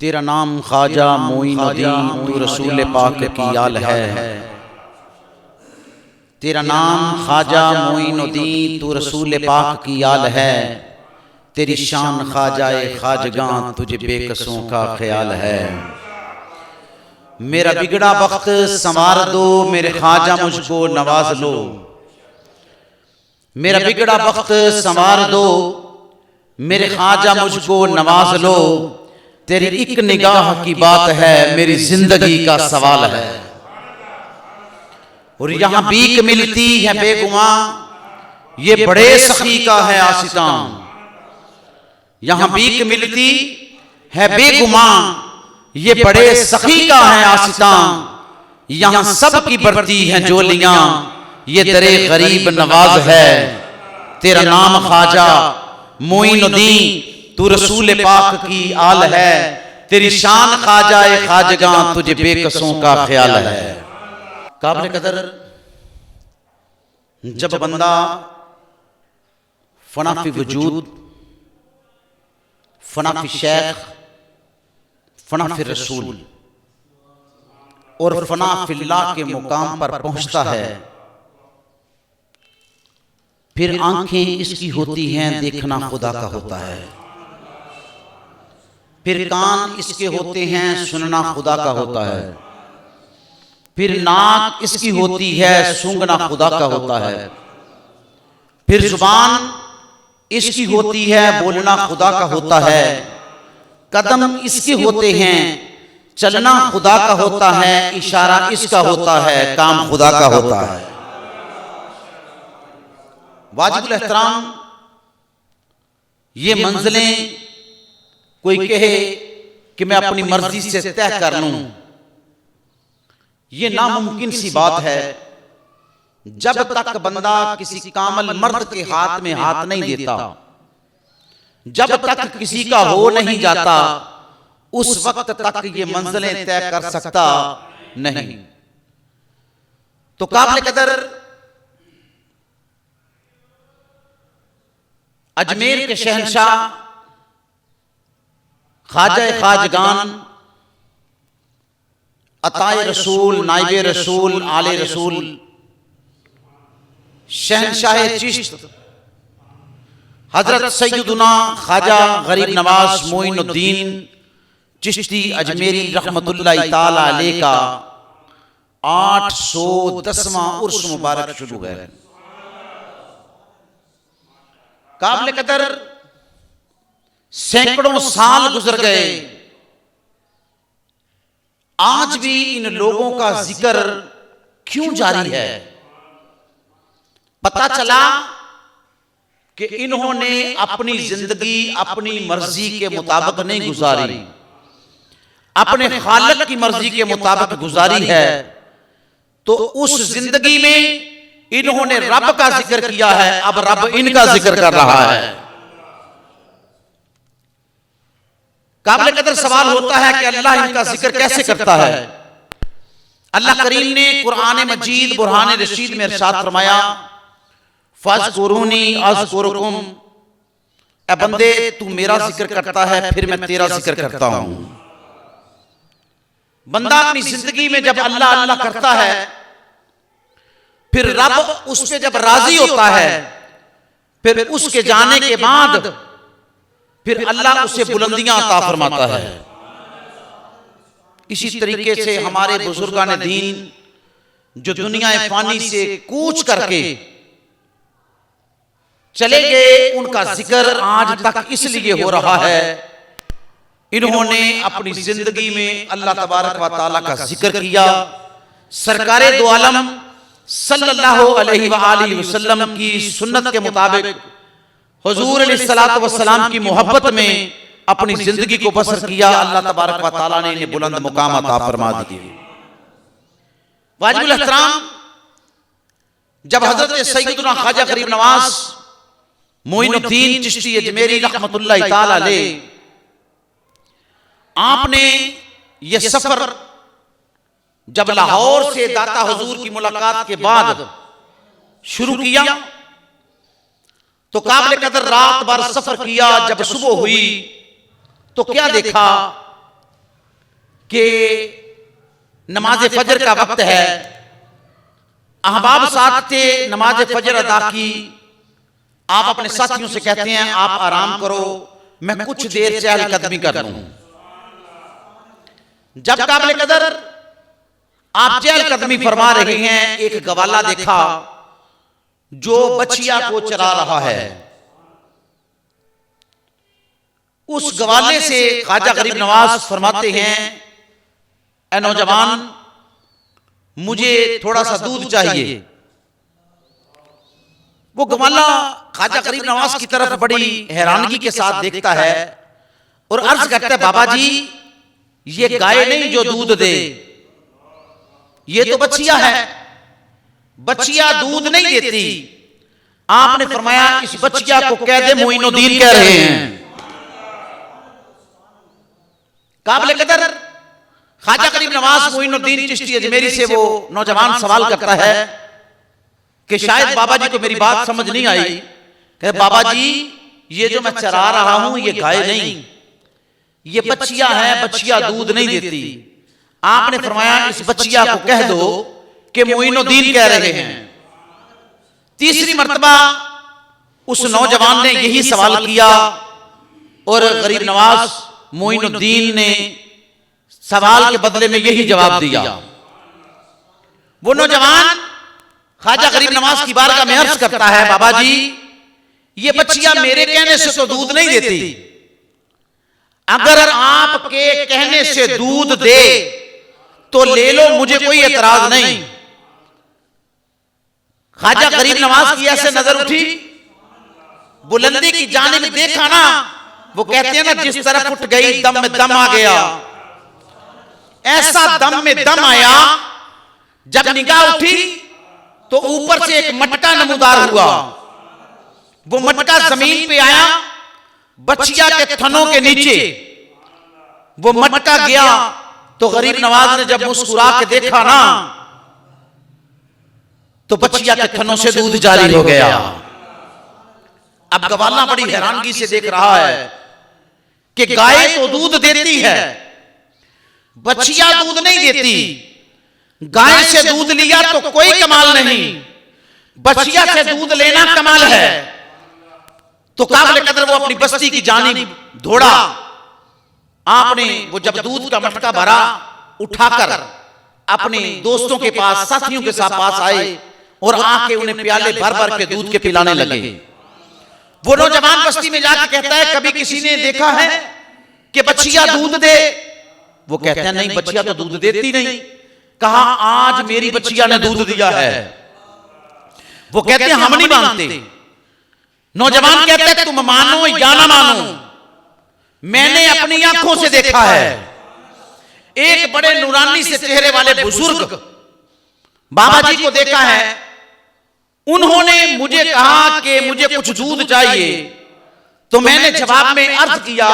तेरा नाम ख्वाजा मोइनुद्दीन तू रसूल पाक की आल है। तेरा नाम ख्वाजा मोइनुद्दीन तू रसूल पाक की आल है। तेरी शान ख्वाजाए ख्वाजगां तुझे बेकसों का ख्याल है। मेरा बिगड़ा वक्त संवार दो मेरे ख्वाजा मुझको नवाज लो। मेरा बिगड़ा वक्त संवार दो मेरे ख्वाजा मुझको नवाज लो। तेरी एक निगाह की बात है मेरी जिंदगी का सवाल है। और यहाँ भीख मिलती है बेगुमां ये बड़े सखी का है आशितां। यहाँ भीख मिलती है बेगुमां ये बड़े सखी का है आशितां। यहाँ सब की बढ़ती हैं जोलियां ये दरे गरीब नवाज है। तेरा नाम ख्वाजा मोइनुद्दीन तू रसूल पाक की आल है। तेरी शान ख्वाजाए ख्वाजगां तुझे बेकसों का ख्याल है। काबिल कदर जब बंदा फना फी वजूद, फना फी शेख, फना फी रसूल और फना फिल्लाह के मुकाम पर पहुंचता है, फिर आंखें इसकी होती हैं देखना खुदा का होता है। फिर कान इसके होते हैं सुनना खुदा का होता है। फिर नाक इसकी होती है सूंघना खुदा का होता है। फिर जुबान इसकी होती है बोलना खुदा का होता है। कदम इसके होते हैं चलना खुदा का होता है। इशारा इसका होता है काम खुदा का होता है। वाजिबुल एहतराम ये मंजिलें कोई कहे कि मैं अपनी मर्जी से तय कर लूं, ये नामुमकिन सी बात है। जब तक बंदा किसी कामल मर्द के हाथ में हाथ नहीं देता, जब तक किसी का हो नहीं जाता, उस वक्त तक ये मंजिलें तय कर सकता नहीं। तो काबिल कदर अजमेर के शहंशाह ख्वाजा ख्वाजगान अताए रसूल, नाइबे रसूल, आले रसूल, शहंशाह चिश्त हजरत सैयदुना ख्वाजा गरीब नवाज मोइनुद्दीन चिश्ती अजमेरी रहमतुल्लाह ताला अलैह का 810वां उर्स मुबारक शुरू है। काबिल कदर सैकड़ों साल गुजर गए, आज भी इन लोगों का जिक्र क्यों जारी है? पता चला कि इन्होंने अपनी जिंदगी अपनी मर्जी के मुताबिक नहीं गुजारी, अपने खालिक की मर्जी के मुताबिक गुजारी है। तो उस जिंदगी में इन्होंने रब का जिक्र किया है, अब रब इनका जिक्र कर रहा है। काबिल कदर सवाल होता है कि अल्लाह इनका जिक्र कैसे करता है? अल्लाह करीम ने कुरान मजीद बुरहान रशीद में इरशाद फरमाया, फज़कुरूनी अज़कुरुकुम, ए बंदे तू मेरा जिक्र करता है फिर मैं तेरा जिक्र करता हूं। बंदा अपनी जिंदगी में जब अल्लाह अल्लाह करता है, फिर रब उस पे जब राजी होता है, फिर उसके जाने के बाद फिर अल्लाह उसे बुलंदियां अता फरमाता है। इसी तरीके से हमारे बुजुर्गान दीन जो दुनिया फानी से कूच करके चले गए, उनका जिक्र आज तक इसलिए हो रहा है, इन्होंने अपनी जिंदगी में अल्लाह तबारक व तआला का जिक्र किया। सरकारे दो आलम सल्लल्लाहु अलैहि व आलिहि वसल्लम की सुन्नत के मुताबिक हुजूर अलैहिस्सलातु वस्सलाम की मोहब्बत में अपनी जिंदगी को बसर किया। अल्लाह तबारक व तआला ने इन्हें बुलंद मुकाम अता फरमा दिए। वाजिबुल एहतराम जब हजरत सैयदुना ख्वाजा गरीब नवाज मोइनुद्दीन चिश्ती अजमेरी रहमतुल्लाह ताला अलैह आपने ये सफर जब लाहौर से दाता हुजूर की मुलाकात के बाद शुरू किया, तो काबिल कदर रात भर सफर किया। जब सुबह हुई तो क्या देखा कि नमाज फजर का वक्त है, अहबाब साथ थे, नमाज फजर अदा की। आप अपने साथियों से कहते हैं आप आराम करो, मैं कुछ देर चहलकदमी कर लूं। जब काबिल कदर आप चहलकदमी फरमा रहे हैं, एक गवाला देखा जो बछिया को चरा रहा है। उस गवाले से ख्वाजा गरीब नवाज फरमाते हैं, ऐ नौजवान, मुझे थोड़ा सा दूध चाहिए। वो गवाला ख्वाजा गरीब नवाज की तरफ बड़ी हैरानगी के साथ देखता है और अर्ज करता है, बाबा जी, ये गाय नहीं जो दूध दे, ये तो बछिया है, बछिया दूध नहीं देती। आपने फरमाया इस बछिया को कह दे मोइनुद्दीन कह रहे हैं। काबिल कदर ख्वाजा गरीब नवाज मोइनुद्दीन चिश्ती अजमेरी से वो नौजवान सवाल करता है कि शायद बाबा जी को मेरी बात समझ नहीं आई। कहे, बाबा जी, ये जो मैं चरा रहा हूं ये गाय नहीं, ये बछिया है, बछिया दूध नहीं देती। आपने फरमाया इस बछिया को कह दो कि मोइनुद्दीन कह रहे हैं। तीसरी मर्तबा उस नौजवान ने यही सवाल किया और गरीब नवाज मोइनुद्दीन ने सवाल के बदले में यही जवाब दिया। वो नौजवान ख्वाजा गरीब नवाज की बारगाह में अर्ज करता है, बाबा जी, ये बछिया मेरे कहने से तो दूध नहीं देती, अगर आपके कहने से दूध दे तो ले लो, मुझे कोई एतराज नहीं। ख्वाजा गरीब नवाज की ऐसे नजर उठी, बुलंदी की जानिब देखा ना, वो कहते हैं ना, जिस तरफ उठ गई दम में दम आ गया। ऐसा दम में दम आया, जब निगाह उठी तो ऊपर से एक मटका नमूदार हुआ। वो मटका जमीन पे आया, बछिया के थनों के नीचे वो मटका गया। तो गरीब नवाज ने जब मुस्कुरा के देखा ना, तो बछिया के थनों से दूध जारी हो गया। अब गवाला बड़ी हैरानगी से देख रहा है कि गाय तो दूध देती है, बछिया दूध नहीं देती। गाय से दूध लिया तो कोई कमाल नहीं, बछिया से दूध लेना कमाल है। तो काबिल कदर वो अपनी बस्ती की जानिब दौड़ा। आपने वो जब दूध का मटका भरा, उठाकर अपने दोस्तों के पास, साथियों के साथ पास आए और आके उन्हें प्याले भर भर के दूध के पिलाने लगे। वो नौजवान बस्ती में जाके कहता है, कभी किसी ने देखा है कि बछिया दूध दे? वो कहते हैं, नहीं, बछिया तो दूध देती नहीं। कहा, आज मेरी बछिया ने दूध दिया है। वो कहते हैं, हम नहीं मानते। नौजवान कहता है, तुम मानो या ना मानो, मैंने अपनी आंखों से देखा है। एक बड़े नूरानी से चेहरे वाले बुजुर्ग बाबा जी को देखा है। उन्होंने मुझे कहा कि मुझे कुछ दूध चाहिए, तो मैंने जवाब में अर्ज किया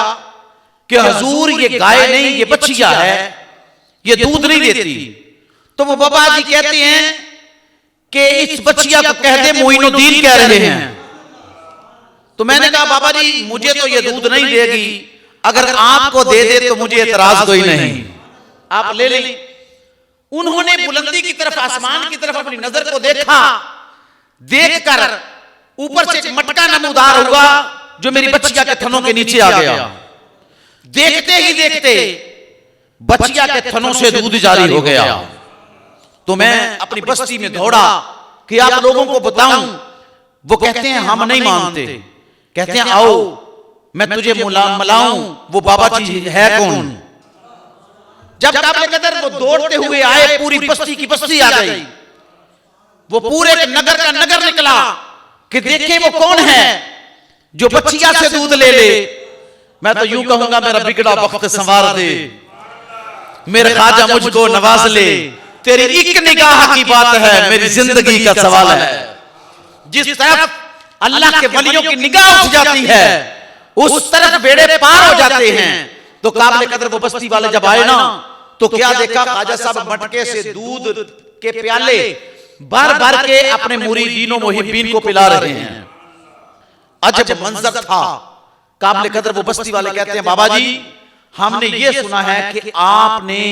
कि हुजूर, ये गाय नहीं, ये बछिया है, ये दूध नहीं देती। तो वो बाबा जी कहते हैं कि इस बछिया को कह दे मोइनुद्दीन कह रहे हैं। तो मैंने कहा, बाबा जी, मुझे तो ये दूध नहीं देगी, अगर आपको दे दे तो मुझे एतराज कोई नहीं, आप ले लें। उन्होंने बुलंदी की तरफ, आसमान की तरफ अपनी नजर को देखा। देखकर ऊपर से एक मटका नमूदार हुआ जो मेरी बछिया के थनों के नीचे आ गया। देखते ही देखते बछिया के थनों से दूध जारी हो गया। तो मैं अपनी बस्ती में दौड़ा कि आप लोगों को बताऊं। वो कहते हैं, हम नहीं मानते। कहते हैं, आओ मैं तुझे मलाऊं, वो बाबा जी है कौन? जब काबिल कदर वो दौड़ते हुए आए, पूरी बस्ती की बस्ती आ गई। वो पूरे नगर का नगर निकला कि देखें वो कौन है जो बछिया से दूध ले ले। मैं तो यूं कहूंगा, मेरा बिगड़ा वक्त संवार दे, मेरे ख्वाजा मुझको नवाज ले। तेरी एक निगाह की बात है, मेरी जिंदगी का सवाल है। जिस तरफ अल्लाह के वलियों की निगाह उठ जाती है, उस तरफ बेड़े पार हो जाते हैं। तो काबिल कदर वो बस्ती वाले जब आए ना, तो क्या देखा, ख्वाजा साहब मटके से दूध के प्याले भर भर के अपने मुरीदीनों मुहिब्बीन को पिला रहे हैं। अजब मंजर था। काबिल कदर वो बस्ती वाले कहते हैं, बाबा जी, हमने ये सुना है कि आपने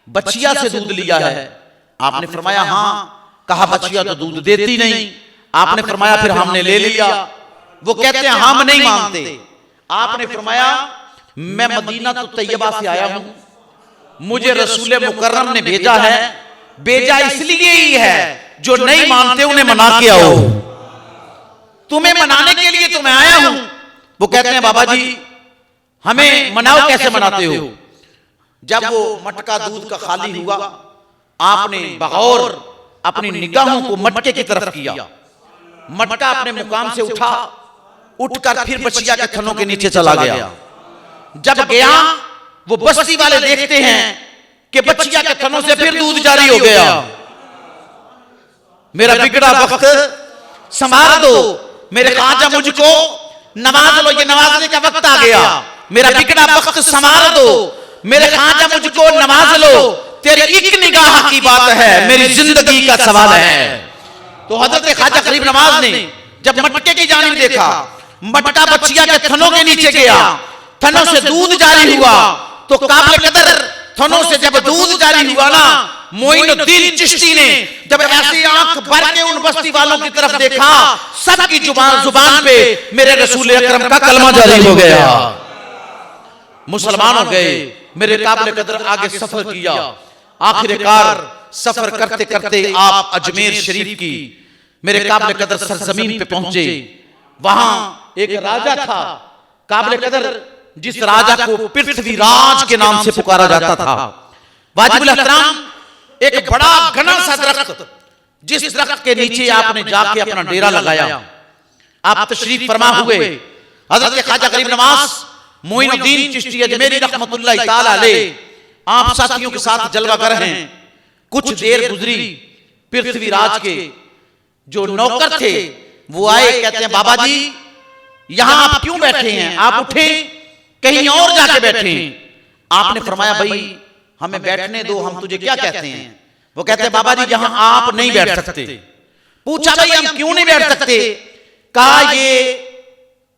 बछिया से दूध लिया है। आपने फरमाया हाँ। कहा बछिया तो दूध देती नहीं। आपने फरमाया फिर हमने ले लिया। वो कहते हैं हम नहीं मानते। आपने फरमाया मैं मदीना तो तैयबा से आया हूं, मुझे रसूल मुकर्रम ने भेजा है। भेजा इसलिए ही है जो नहीं मानते उन्हें मना के आओ। तुम्हें मनाने के लिए तो मैं आया हूं। वो कहते हैं बाबा जी हमें मनाओ, कैसे मनाते हो? जब वो मटका दूध का खाली हुआ, आपने बगौर अपनी निगाहों को मटके की तरफ किया। मटका अपने मुकाम से उठा, उठकर फिर बछिया के थनों के नीचे चला गया। जब गया वो बस्ती वाले देखते हैं कि बछिया के थनों से फिर दूध जारी हो गया। मेरा बिगड़ा वक्त संभाल दो, मेरे ख्वाजा मुझको नवाज लो, ये नवाजने का वक्त आ गया। मेरा बिगड़ा वक्त संभाल दो, मेरे ख्वाजा मुझको नवाज लो, तेरी एक निगाह की बात है, मेरी जिंदगी का सवाल है। तो हजरत ख्वाजा गरीब नवाज ने जब मटके की जानिब देखा, मटका बछिया के थनों के नीचे गया, थनों से दूध जारी हुआ। तो काबिल कदर थनों से जब दूध जारी हुआ ना, मोइनुद्दीन चिश्ती ने जब ऐसी आंख भर के उन बस्ती वालों की तरफ देखा, सबकी जुबान पे मेरे रसूल अकरम का कलमा जारी हो गया। मुसलमान हो गए। मेरे काबिल कदर आगे सफर किया। आखिरकार सफर करते करते आप अजमेर शरीफ की मेरे काबिल कदर सरजमीन पे पहुंचे। वहां एक राजा था काबिल कदर, जिस राजा को पृथ्वीराज के नाम से पुकारा जाता था। वाजिबुल एहतराम एक बड़ा घना सा दरख्त, जिस दरख्त के नीचे आपने जाके अपना डेरा लगाया। आप तशरीफ फरमा हुए। हजरत ख्वाजा गरीब नवाज मोइनुद्दीन चिश्ती अजमेरी रहमतुल्लाह ताला अलैह आप साथियों के साथ जलवा कर हैं। कुछ देर गुजरी, पृथ्वीराज के जो नौकर थे वो आए, कहते हैं बाबा जी यहां आप क्यों बैठे हैं? आप उठे, कहीं और जाके बैठे हैं। आपने फरमाया भाई हमें बैठने दो, हम तुझे क्या कहते हैं? वो कहते हैं बाबा जी यहां आप नहीं बैठ सकते। पूछा भाई हम क्यों नहीं बैठ सकते? कहा ये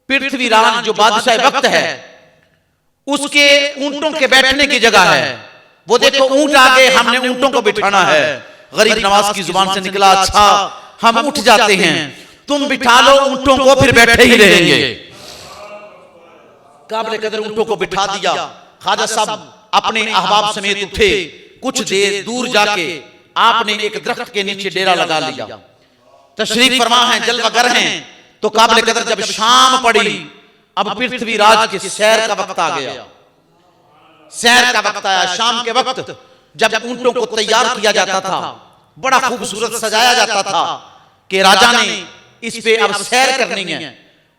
पृथ्वीराज जो बादशाह वक्त है उसके ऊंटों के बैठने की जगह है। वो देखो ऊंट आ गए, हमने ऊंटों को बिठाना है। गरीब नवाज की जुबान से निकला अच्छा हम उठ जाते हैं, तुम बिठा लो ऊंटों को, फिर बैठे ही रहेंगे। काबिल कदर ऊंटों को बिठा दिया। ख्वाजा साहब अपने अहबाब समेत उठे। कुछ देर दूर जाके आपने एक दरख्त के नीचे डेरा लगा लिया। तशरीफ फरमा है, जलवागर हैं। तो काबिल कदर जब शाम पड़ी, अब पृथ्वीराज के सैर का वक्त आ गया। सैर का वक्त आया। शाम के वक्त जब ऊंटों को तैयार किया जाता था, बड़ा खूबसूरत सजाया जाता था कि राजा ने इस पे अब सैर करनी है।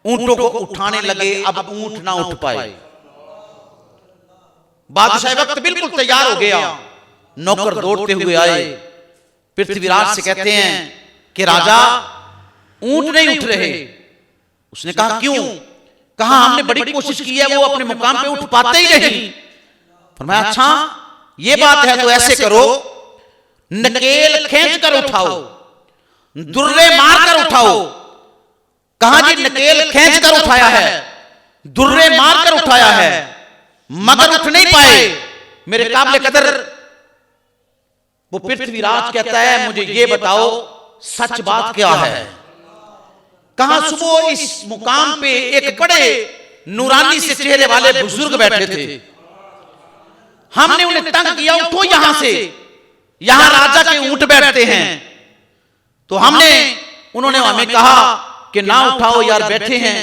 ऊंटों को उठाने लगे, अब ऊंट ना उठ पाए। बादशाह वक्त बिल्कुल तैयार हो गया। नौकर दौड़ते हुए आए, पृथ्वीराज से कहते हैं कि राजा ऊंट नहीं उठ रहे। उसने कहा क्यों? कहा हमने बड़ी कोशिश की है, वो अपने मुकाम पे उठ पाते ही नहीं। फरमाया अच्छा ये बात है तो ऐसे करो, नकेल खींच कर उठाओ, दुर्रे मार कर उठाओ। कहा जी नकेल खींच कर उठाया है, दुर्रे मार कर उठाया है, मगर उठ नहीं पाए। मेरे काबिल कदर वो पृथ्वीराज कहता है मुझे ये बताओ सच बात क्या है? कहा सुबह इस मुकाम पे एक बड़े नूरानी से चेहरे वाले बुजुर्ग बैठे थे, हमने उन्हें तंग किया, उठो यहां से, यहां राजा के ऊंट बैठते हैं। तो उन्होंने हमें कहा कि ना उठाओ यार, बैठे हैं,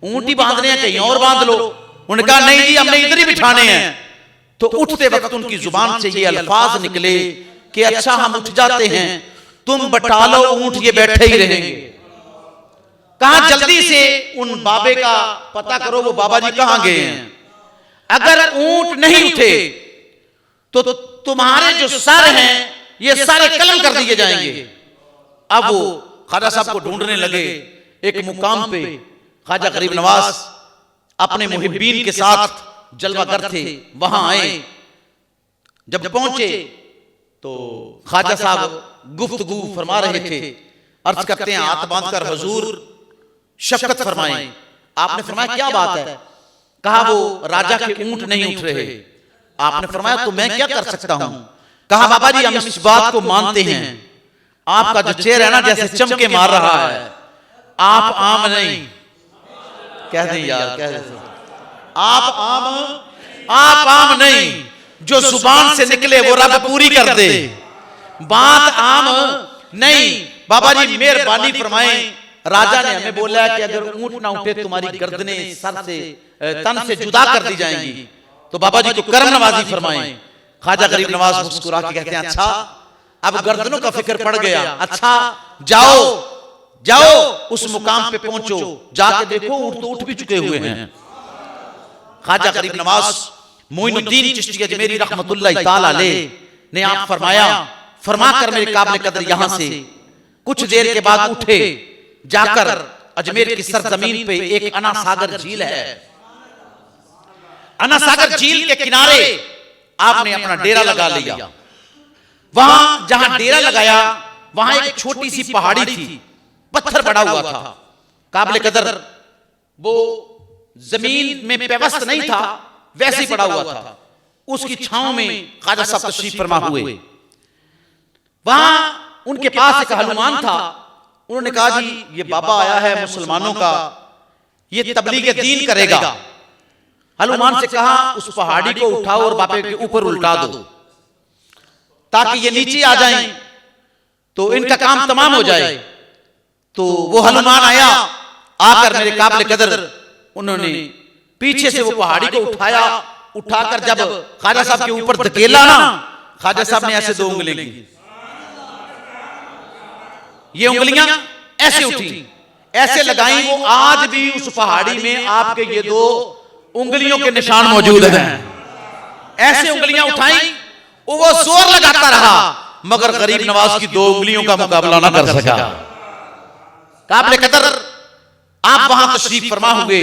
ऊंट ही बांधने हैं, कहीं और बांध लो। उन्होंने कहा नहीं जी हमने इधर ही बिठाने हैं। तो उठते वक्त उनकी जुबान से ये अल्फाज निकले कि अच्छा हम उठ जाते हैं, तुम बटा लो ऊंट, ये बैठे ही रहेंगे। कहा जल्दी से उन बाबे का पता करो, वो बाबा जी कहां गए हैं। अगर ऊंट नहीं उठे तो तुम्हारे जो सर हैं ये सारे कलम कर दिए जाएंगे। अब वो ख्वाजा साहब को ढूंढने लगे। एक मुकाम पे ख्वाजा गरीब नवाज अपने मुहिब्बीन के साथ जलवागर थे, वहां आए। जब पहुंचे तो ख्वाजा साहब गुफ्तगू फरमा रहे थे। अर्ज करते हैं हाथ बांधकर हुजूर शफकत फरमाएं। आपने फरमाया क्या बात है? कहा वो राजा के ऊंट नहीं उठ रहे। आपने फरमाया तो मैं क्या कर सकता हूं? कहा बाबा जी हम इस बात को मानते हैं, आपका जो चेहरा है ना जैसे चमके मार रहा है, आप आम नहीं। कह दें यार, कह दें आप आम नहीं, जो जुबान से निकले वो रब पूरी कर दे। बात आम नहीं। बाबा जी मेहरबानी फरमाएं, राजा ने हमें बोला कि अगर ऊंट ना उठे तुम्हारी गर्दनें सर से तन से जुदा कर दी जाएंगी। तो बाबा जी को करम नवाजी फरमाएं। ख्वाजा गरीब नवाज मुस्कुरा के कहते हैं अच्छा अब गर्दनों का फिक्र पड़ गया, अच्छा जाओ जाओ उस मुकाम पे पहुंचो, जाके देखो ऊंट तो उठ भी चुके हुए हैं। ख्वाजा गरीब नवाज मोइनुद्दीन चिश्ती अजमेरी रहमतुल्लाह ताला अलैह ने आप फरमाकर मेरे काबिल कदर यहां से कुछ देर के बाद उठे, जाकर अजमेर की सरजमीन पे एक अना सागर झील है, अना सागर झील के किनारे आपने अपना डेरा लगा लिया। वहां जहां डेरा लगाया वहां एक छोटी सी पहाड़ी थी, पत्थर पड़ा हुआ था, काबिल कदर वो जमीन में पेवस्त नहीं था, वैसे ही पड़ा हुआ था। उसकी छांव में ख्वाजा साहब तशरीफ फरमा हुए। वहां उनके पास एक हनुमान था। उन्होंने कहा जी ये बाबा आया है मुसलमानों का, ये तबलीग दीन करेगा। हनुमान से कहा उस पहाड़ी को उठाओ और बाबे के ऊपर उल्टा दो ताकि ये नीचे आ जाएं तो इनका काम तमाम हो जाए। तो वो हनुमान आया, आकर मेरे काबिल कदर उन्होंने पीछे से वो पहाड़ी को उठाया, उठाकर जब ख्वाजा साहब के ऊपर धकेला ना, ख्वाजा साहब ने ऐसे 2 उंगलियां की, ये उंगलियां ऐसे उठी, ऐसे लगाई। वो आज भी उस पहाड़ी में आपके ये 2 उंगलियों के निशान मौजूद हैं। ऐसे उंगलियां उठाई, वो जोर लगाता रहा मगर गरीब नवाज की 2 उंगलियों का मुकाबला ना कर सका। काबिल कदर आप वहां तशरीफ फरमा हुए,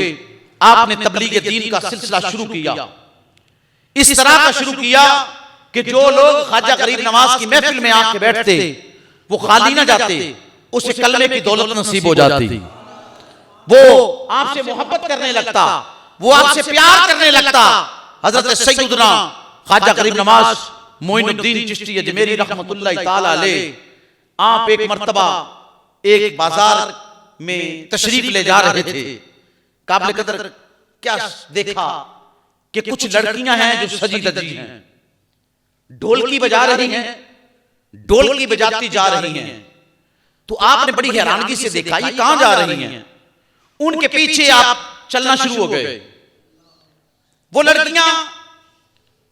आपने तबलीग दीन का सिलसिला शुरू किया। इस तरह का शुरू किया कि जो लोग ख्वाजा गरीब नवाज की महफिल में आके बैठते वो खाली ना जाते, उसे कलमे की दौलत नसीब हो जाती, वो आपसे मोहब्बत करने लगता, वो आपसे प्यार करने लगता। हजरत सैयदना ख्वाजा गरीब नवाज मोइनुद्दीन चिश्ती अजमेरी रहमतुल्लाह ताला अलैह आप एक मर्तबा एक बाजार में तशरीफ ले जा रहे थे। काबिल कदर क्या देखा कि कुछ लड़कियां हैं जो सजी धजी हैं, ढोलकी बजा रही हैं, ढोलकी बजाती जा रही हैं। तो आपने बड़ी हैरानगी से देखा ये कहां जा रही हैं। उनके पीछे आप चलना शुरू हो गए। वो लड़कियां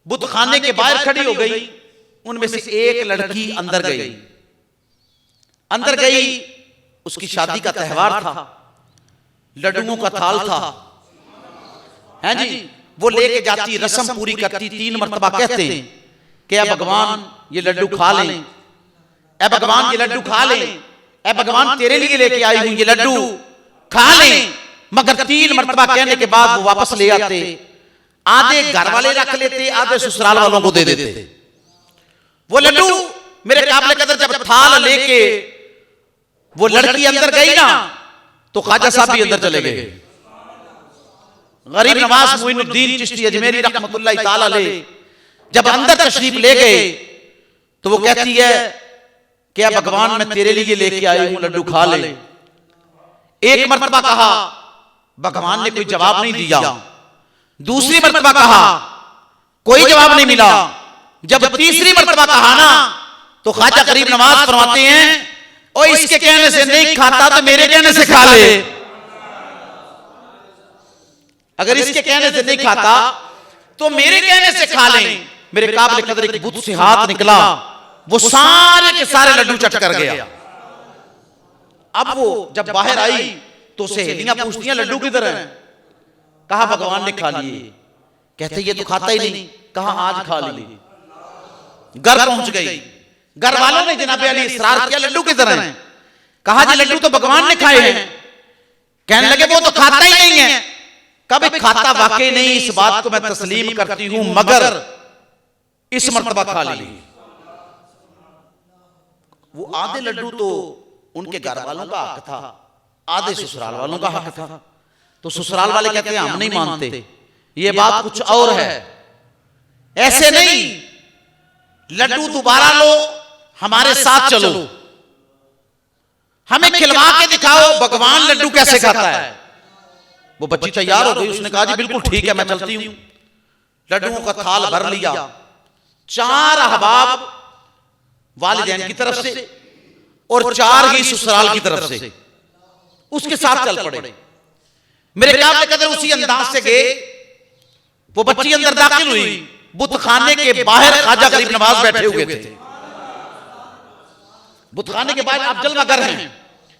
बुतखाने के बाहर खड़ी हो गई। उनमें से एक लड़की अंदर गई, उसकी शादी का त्योहार था, लड्डुओं का थाल था, हैं जी। वो लेके जाती, रस्म पूरी करती, 3 मरतबा कहते हैं कि ऐ भगवान ये लड्डू खा लें, ऐ भगवान ये लड्डू खा लें, ऐ भगवान तेरे लिए लेके आई हूं ये लड्डू खा लें। मगर 3 मरतबा कहने के बाद वो वापस ले आते, आधे घर वाले रख लेते, आधे ससुराल वालों को दे देते। वो लड्डू मेरे काबिल कदर जब थाल लेके वो लड़की अंदर गई ना तो ख्वाजा साहब भी अंदर चले गए। गरीब नवाज मोइनुद्दीन चिश्ती अजमेरी रहमतुल्लाह ताला अलैह जब अंदर तशरीफ ले गए तो वो कहती है कि भगवान मैं तेरे लिए लेके आई हूं लड्डू खा ले। एक मर्तबा कहा, भगवान ने कोई जवाब नहीं दिया। दूसरी मर्तबा कहा, कोई जवाब नहीं मिला। जब तीसरी मर्तबा कहा ना तो ख्वाजा गरीब नवाज फरमाते हैं और इसके कहने से नहीं खाता तो मेरे कहने से खा ले। अगर इसके कहने से नहीं खाता तो मेरे कहने से खा ले। मेरे काबिल कदर एक बुत से हाथ निकला, वो सारे के सारे लड्डू चट कर गया। अब वो जब बाहर आई तो सहेलियां पूछती हैं लड्डू किधर हैं? कहा भगवान ने खा लिए। कहते ये तो खाता ही नहीं। कहा आज खा लिए। घर पहुंच गई, घर वालों ने जनाब अली इसरार किया लड्डू किधर हैं? कहा जी लड्डू तो भगवान ने खाए हैं। कहने लगे वो तो खाता ही नहीं है। कभी खाता वाकई नहीं, इस बात को मैं तस्लीम करती हूं, मगर इस मर्तबा खा ली। वो आधे लड्डू तो उनके घर वालों का हक था, आधे ससुराल वालों का हक था। तो ससुराल वाले कहते हैं हम नहीं मानते, ये बात कुछ और है। ऐसे नहीं, लड्डू दोबारा लो, हमारे साथ चलो, हमें खिलवा के दिखाओ भगवान लड्डू कैसे खाता है। वो बच्ची तैयार हो गई, उसने कहा जी बिल्कुल ठीक है, मैं चलती हूं। लड्डुओं का थाल भर लिया, 4 अहबाब वालिदैन की तरफ से और 4 ही ससुराल की तरफ से उसके साथ चल पड़े। मेरे काबिल कदर उसी अंदाज से गए। वो बच्ची अंदर दाखिल हुई, बुत खाने के बाहर ख्वाजा गरीब नवाज बैठे हुए थे। बुत खाने के बाहर अब जलवागर हैं।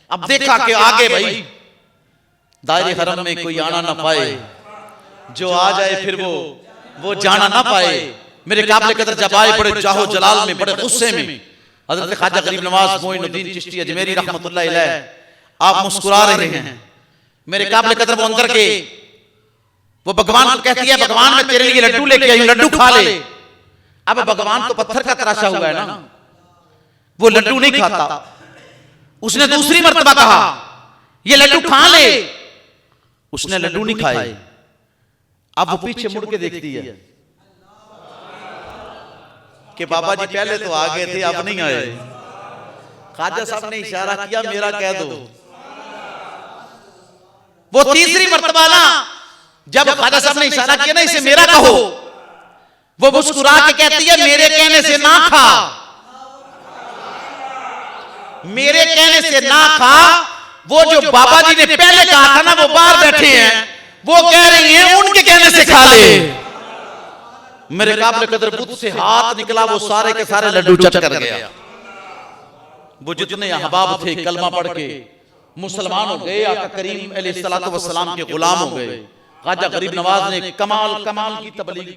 अब देखा कि आगे भाई दायरे हरम में कोई आना ना पाए, जो आ जाए फिर वो जाना ना पाए। मेरे काबिल कदर जब आए बड़े जाहो जलाल में, बड़े गुस्से में, हजरत ख्वाजा गरीब नवाज मोइनुद्दीन चिश्ती अजमेरी रहमतुल्लाह अलैह, आप मुस्कुरा रहे हैं। मेरे काबिल कदर वो अंदर के, वो भगवान को कहती है भगवान मैं तेरे लिए लड्डू लेके आई हूं, लड्डू खा ले। अब भगवान तो पत्थर का तराशा हुआ है ना, वो लड्डू नहीं खाता। उसने दूसरी मर्तबा कहा ये लड्डू खा ले, उसने लड्डू नहीं खाए। अब वो पीछे मुड़ के देखती है कि बाबा जी पहले तो आ गए थे, अब नहीं आए। ख्वाजा साहब ने इशारा किया मेरा कह दो। वो तीसरी मर्तबा ना, जब ख्वाजा साहब ने इशारा किया ना इसे मेरा कहो, वो मुस्कुरा के कहती है मेरे कहने से ना खा, मेरे कहने से ना खा। वो जो बाबा जी ने पहले कहा था ना, वो बाहर बैठे हैं, वो कह रही हैं उनके कहने से खा ले। मेरे काबिल कदर बुत से हाथ निकला, वो सारे के सारे लड्डू चट कर गया। वो जितने अहबाब थे कलमा पढ़ के मुसलमान हो गए, आका करीम अलैहिस्सलातु वस्सलाम के गुलाम हो गए। ख्वाजा गरीब नवाज ने कमाल की तबलीग